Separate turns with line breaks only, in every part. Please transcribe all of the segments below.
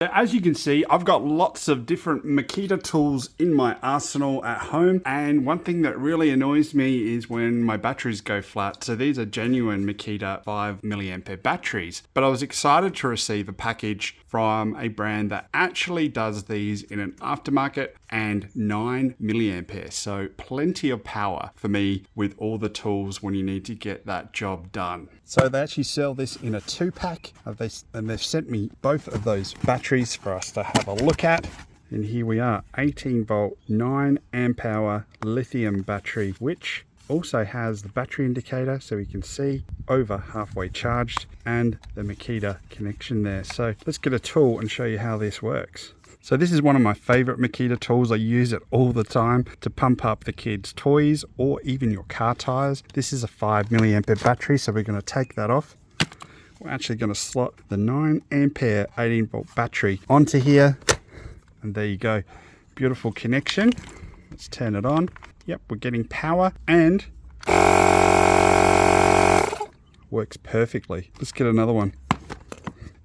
As you can see, I've got lots of different Makita tools in my arsenal at home, and one thing that really annoys me is when my batteries go flat. So these are genuine Makita 5 milliampere batteries, but I was excited to receive a package from a brand that actually does these in an aftermarket and 9 milliampere. So plenty of power for me with all the tools when you need to get that job done. So they actually sell this in a 2-pack, and they've sent me both of those batteries for us to have a look at. And here we are, 18 volt, 9 amp hour lithium battery, which also has the battery indicator so we can see over halfway charged and the Makita connection there. So let's get a tool and show you how this works. So this is one of my favorite Makita tools. I use it all the time to pump up the kids' toys or even your car tires. This is a 5 milliampere battery, so we're going to take that off. We're actually going to slot the 9 ampere 18 volt battery onto here, and there you go. Beautiful connection. Let's turn it on. Yep, we're getting power and works perfectly. Let's get another one.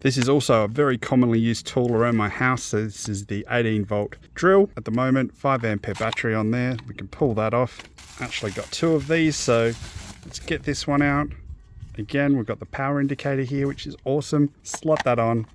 This is also a very commonly used tool around my house. So this is the 18 volt drill. At the moment, 5 ampere battery on there. We can pull that off. Actually got 2 of these, so let's get this one out. Again, we've got the power indicator here, which is awesome. Slot that on.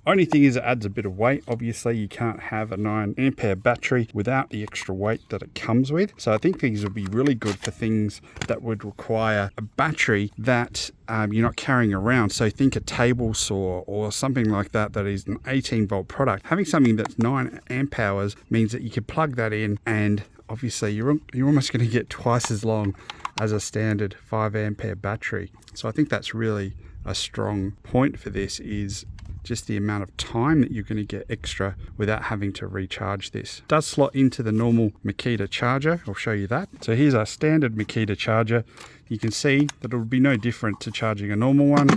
Only thing is it adds a bit of weight. Obviously you can't have a 9 ampere battery without the extra weight that it comes with. So I think these would be really good for things that would require a battery that you're not carrying around. So think a table saw or something like that that is an 18 volt product. Having something that's 9 amp hours means that you can plug that in, and obviously you're almost going to get twice as long as a standard 5 ampere battery. So I think that's really a strong point for this, is just the amount of time that you're going to get extra without having to recharge this. It does slot into the normal Makita charger. I'll show you that. So here's our standard Makita charger. You can see that it will be no different to charging a normal one.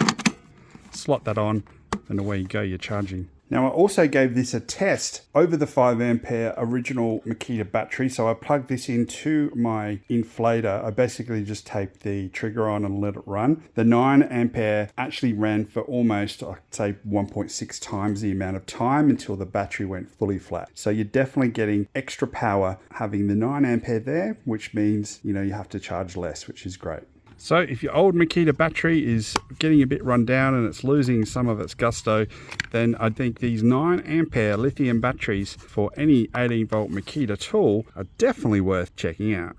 Slot that on, and away you go, you're charging. Now I also gave this a test over the 5 ampere original Makita battery. So I plugged this into my inflator. I basically just taped the trigger on and let it run. The 9 ampere actually ran for almost, I'd say 1.6 times the amount of time until the battery went fully flat. So you're definitely getting extra power having the 9 ampere there, which means, you have to charge less, which is great. So if your old Makita battery is getting a bit run down and it's losing some of its gusto, then I think these 9 ampere lithium batteries for any 18 volt Makita tool are definitely worth checking out.